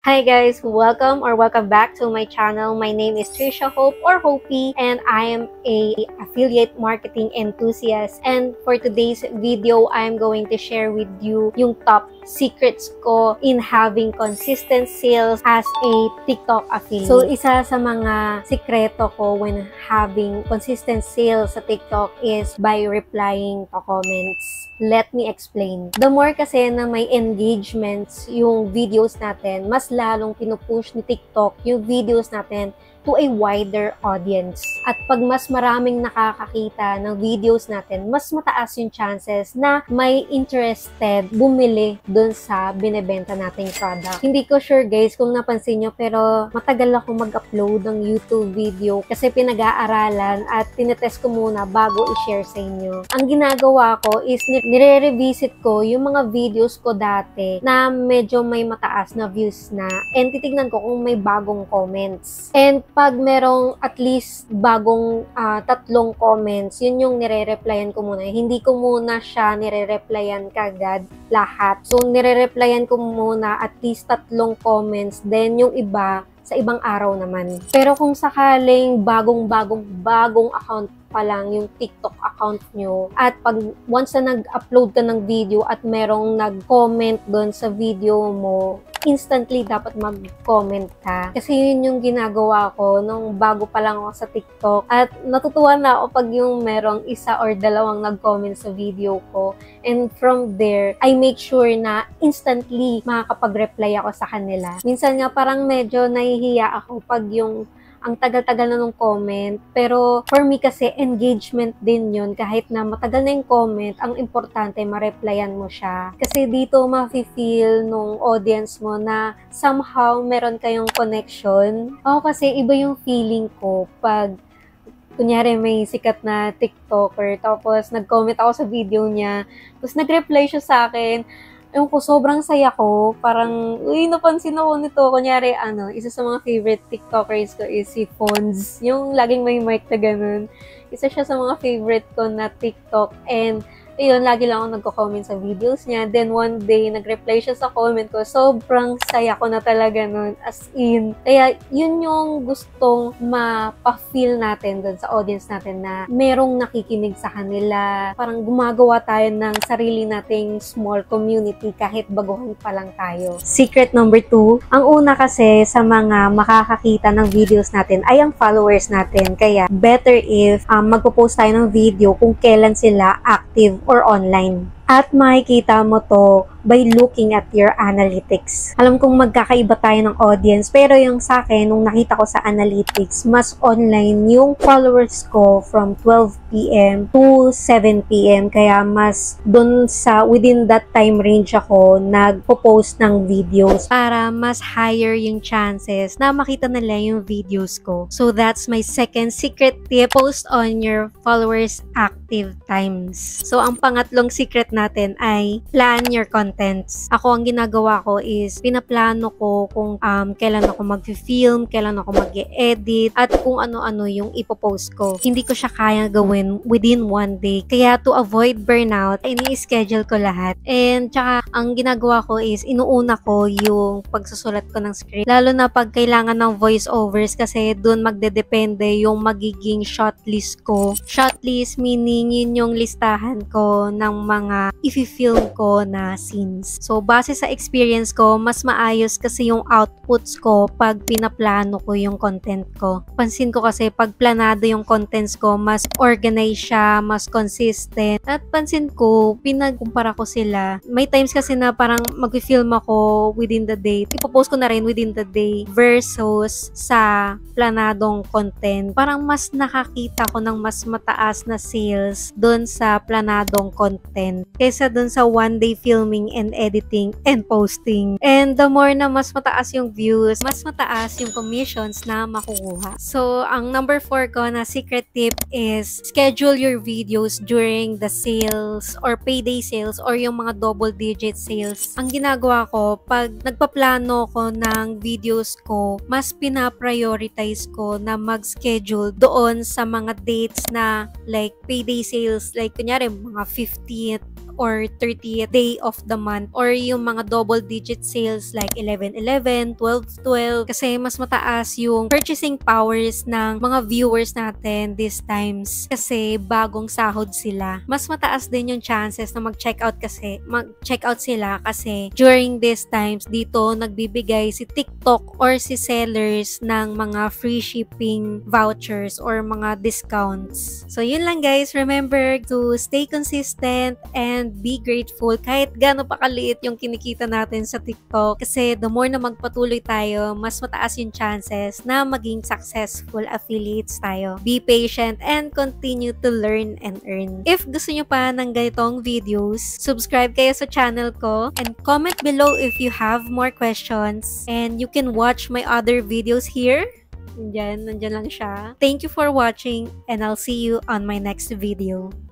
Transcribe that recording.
Hi guys, welcome back to my channel. My name is Trisha Hope or Hopi, and I am a affiliate marketing enthusiast. And for today's video, I am going to share with you yung top secrets ko in having consistent sales as a TikTok affiliate. So isa sa mga sikreto ko when having consistent sales sa TikTok is by replying to comments. Let me explain. The more kasi na may engagements yung videos natin, mas lalong pinupush ni TikTok yung videos natin to a wider audience. At pag mas maraming nakakakita ng videos natin, mas mataas yung chances na may interested bumili dun sa binebenta nating product. Hindi ko sure guys kung napansin nyo, pero matagal ako mag-upload ng YouTube video kasi pinag-aaralan at tinetest ko muna bago i-share sa inyo. Ang ginagawa ko is nire-revisit ko yung mga videos ko dati na medyo may mataas na views na, and titignan ko kung may bagong comments. And pag merong at least bagong 3 comments, yun yung nire-replyan ko muna. Hindi ko muna siya nire-replyan kagad lahat. So, nire-replyan ko muna at least 3 comments, then yung iba sa ibang araw naman. Pero kung sakaling bagong account pa lang yung TikTok account nyo, at pag once na nag-upload ka ng video at merong nag-comment doon sa video mo, instantly dapat mag-comment ka. Kasi yun yung ginagawa ko nung bago pa lang ako sa TikTok. At natutuwa na ako pag yung merong 1 or 2 nag-comment sa video ko. And from there, I make sure na instantly makakapag-reply ako sa kanila. Minsan nga parang medyo nahihiya ako pag yung ang tagal-tagal na nung comment. Pero for me kasi, engagement din yun. Kahit na matagal na yung comment, ang importante, ma-replyan mo siya. Kasi dito ma-feel nung audience mo na somehow meron kayong connection. Ako kasi iba yung feeling ko pag kunyari may sikat na TikToker, tapos nag-comment ako sa video niya, tapos nag-reply siya sa akin. Ewan ko, sobrang saya ko. Parang, uy, napansin ako nito. Kunyari, isa sa mga favorite TikTokers ko is si Fonz. Yung laging may mic na ganun. Isa siya sa mga favorite ko na TikTok. And, ayun, lagi lang ako nagko-comment sa videos niya. Then, one day, nag-reply siya sa comment ko. Sobrang saya ko na talaga nun. As in. Kaya, yun yung gustong mapa-feel natin dun sa audience natin na merong nakikinig sa kanila. Parang gumagawa tayo ng sarili nating small community kahit baguhan pa lang tayo. Secret number 2. Ang una kasi sa mga makakakita ng videos natin ay ang followers natin. Kaya, better if magpo-post tayo ng video kung kailan sila active or online. At makikita mo to by looking at your analytics. Alam kong magkakaiba tayo ng audience, pero yung sa akin, nung nakita ko sa analytics, mas online yung followers ko from 12 PM to 7 PM. Kaya mas dun sa within that time range ako nagpo-post ng videos para mas higher yung chances na makita nila yung videos ko. So that's my second secret tip. Post on your followers active times. So ang pangatlong secret natin ay plan your contents. Ako, ang ginagawa ko is pinaplano ko kung kailan ako mag-film, kailan ako mag-edit, at kung ano-ano yung ipopost ko. Hindi ko siya kaya gawin within one day. Kaya to avoid burnout, ini-schedule ko lahat. And tsaka, ang ginagawa ko is inuuna ko yung pagsusulat ko ng script. Lalo na pag kailangan ng voiceovers kasi dun magdedepende yung magiging shortlist ko. Shortlist meaning yun yung listahan ko ng mga i-film ko na scenes. So, base sa experience ko, mas maayos kasi yung outputs ko pag pinaplano ko yung content ko. Pansin ko kasi pag planado yung contents ko, mas organized siya, mas consistent. At pansin ko, pinagkumpara ko sila. May times kasi na parang mag-film ako within the day. Ipopost ko na rin within the day versus sa planadong content. Parang mas nakakita ko ng mas mataas na sales doon sa planadong content kaysa dun sa one day filming and editing and posting. And the more na mas mataas yung views, mas mataas yung commissions na makukuha. So, ang number 4 ko na secret tip is schedule your videos during the sales or payday sales or yung mga double digit sales. Ang ginagawa ko, pag nagpaplano ko ng videos ko, mas pina-prioritize ko na mag-schedule doon sa mga dates na like payday sales, like kunyari mga 15th or 30th day of the month, or yung mga double digit sales like 11/11, 12/12, kasi mas mataas yung purchasing powers ng mga viewers natin these times kasi bagong sahod sila. Mas mataas din yung chances na mag-checkout sila kasi during these times dito nagbibigay si TikTok or si sellers ng mga free shipping vouchers or mga discounts. So yun lang guys, remember to stay consistent and be grateful kahit gaano pa kaliit yung kinikita natin sa TikTok, kasi the more na magpatuloy tayo, mas mataas yung chances na maging successful affiliates tayo. Be patient and continue to learn and earn. If gusto nyo pa ng ganitong videos, subscribe kayo sa channel ko and comment below if you have more questions, and you can watch my other videos here. Nandyan lang siya. Thank you for watching and I'll see you on my next video.